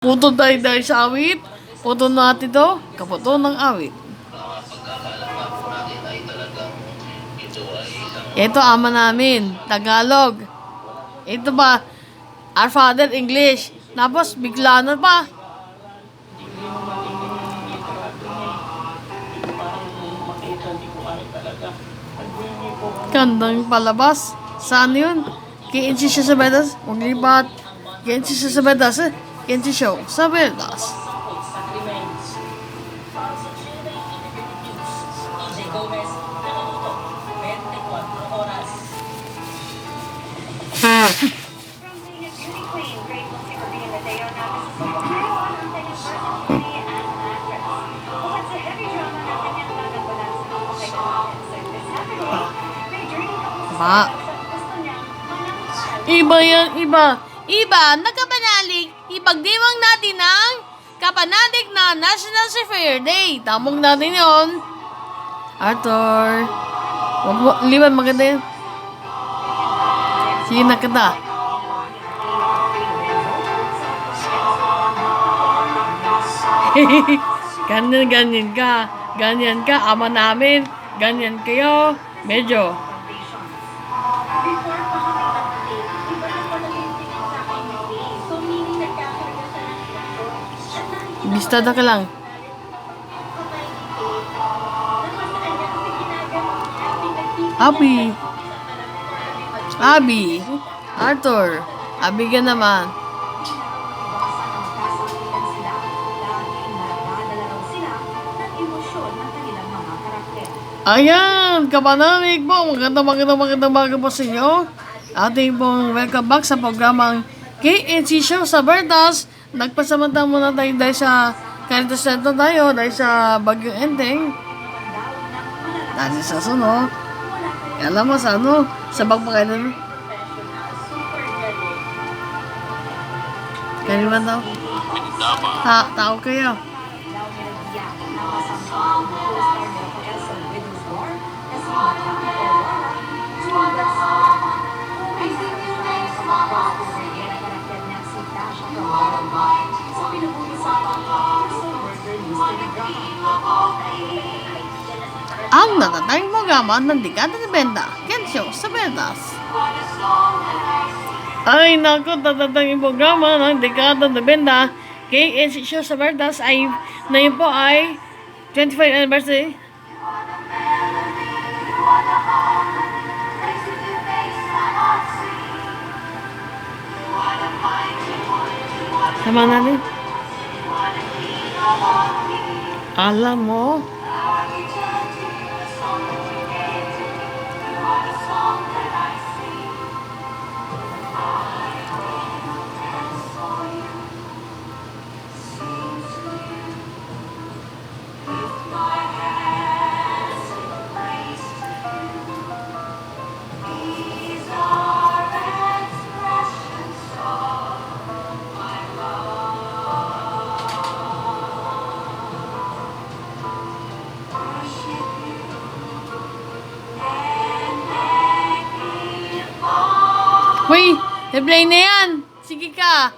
Putol tayo dahil sa awit. Putol natin to. Kaputol ng awit. Ito ama namin. Tagalog. Ito ba? Our Father English. Tapos bigla na pa. Kandang palabas. Saan yun? Kiinsi siya sa bedas. Maglibat. Kiinsi siya sa bedas eh. Kiinsi siya sa bedas. Ma. Iba yan, iba. Iba, nagkapanalig. Ipagdiwang natin ang kapanalig na National Seafarer Day. Tamog natin yon. Arthur. Wag mo, liban maganda yun. Sige na kita. Ganyan ka. Ganyan ka, ama namin. Ganyan kayo. Medyo. Bistada ka lang. Abi. Arthur. Abi ka naman. Ayan, kapanamig po. Magandang po sa inyo. Ating pong welcome back sa programang KNC Show sa Bertas. Nagpasamantang muna tayo dahil sa Caritas Center tayo, dahil sa Bagyong Enteng. Dahil sa suno. Alam mo sa ano, sa bagpakailan. Kaliman daw. Tao kayo. Ang natatanging programa ng Dekada de Benda, Kensyo sa Bertas. Ay naku, natatanging programa ng Dekada de Benda, KNC sa Bertas ay ngayon po ay 25th anniversary. Sama natin. Alam mo, Uy, replay na yan. Sige ka.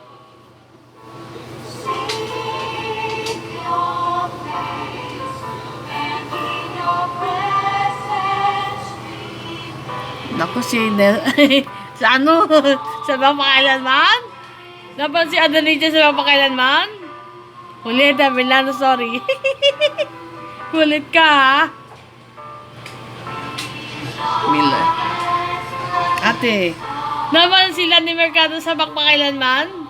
Naku si sa ano? Sa mapakailanman? Dapat si Adonicia sa mapakailanman? Ulit, Milano, sorry. Ulit ka, ha? Miller. Ate. Naman sila ni Mercado sa bakbakailanman?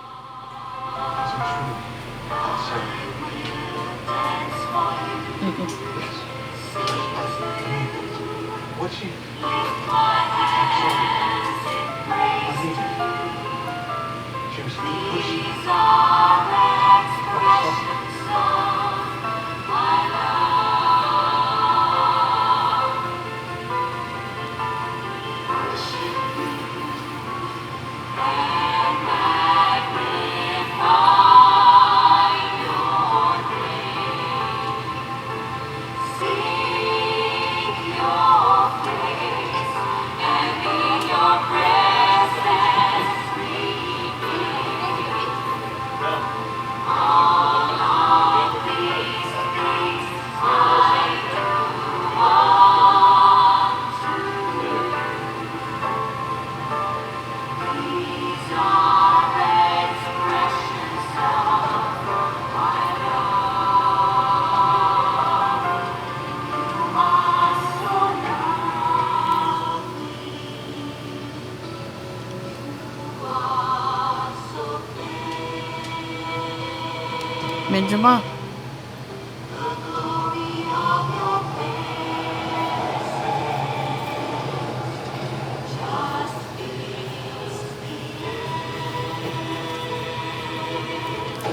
Medyo ba?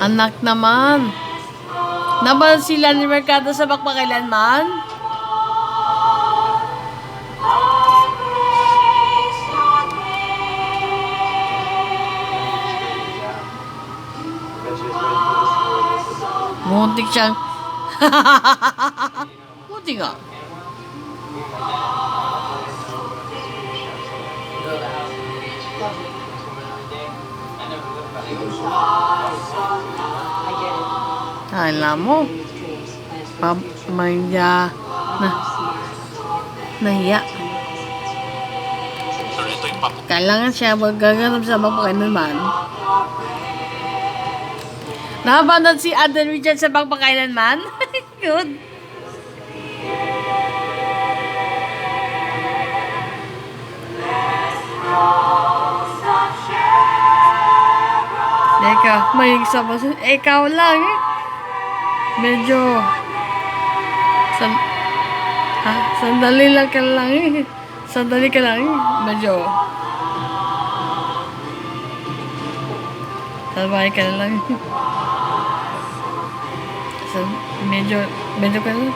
Anak naman. Naban sila ni Mercado sa bakbakailanman? Muntik siyang... Muntik nga. Alam mo, Maya nahiya. Kailangan siya magaganap sa bakbakailanman. Nakapanood si Aden Richards sa bakbakailanman? Good. Teka, may sama sa... Ikaw lang eh. Medyo... Sandali lang ka lang eh. Sandali ka lang eh. Medyo... Sabay ka lang eh. Medyo ka lang.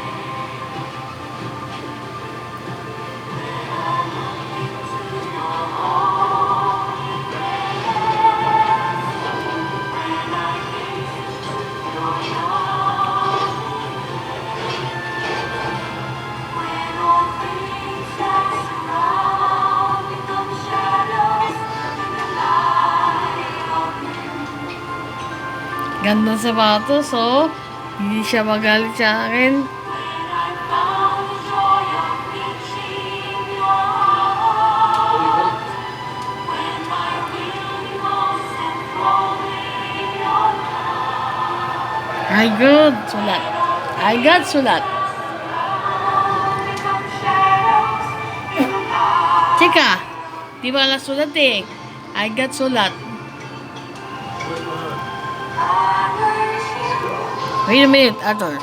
Ganda sa sapatos, oh. Hindi siya magalit sa akin. I got sulat. I got sulat. Teka, di ba alas sulat eh? I got sulat. Wait a minute, Arthur.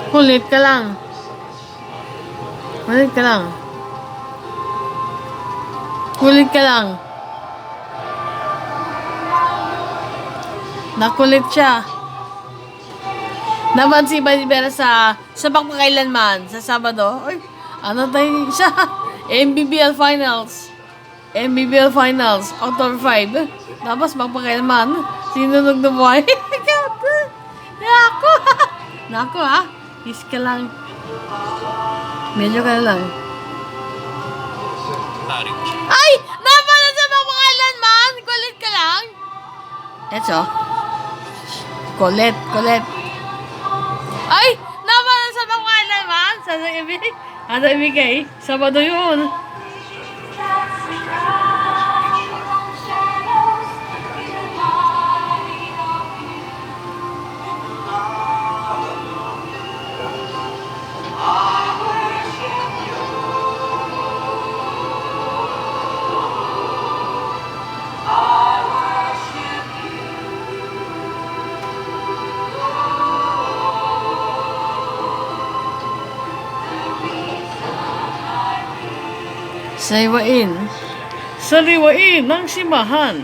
Kulit ka lang. Kulit ka lang. Kulit ka lang. Nakulit siya. Naman si Balibera sa bakbakailanman sa Sabado. Ay, ano tayo siya? MBBL Finals. MBBL Finals. Out of 5. Tapos bakbakailanman. Sinunog na buhay. Nako. Nako ha. Kiss ka lang. Medyo ka lang. Ay! Napala sa bakbakailanman! Kulit ka lang. Eto. Kulit. Ay! Napala sa bakbakailanman! Sa ibig. Ano ibigay? Sabado yun. Sariwain ng simbahan.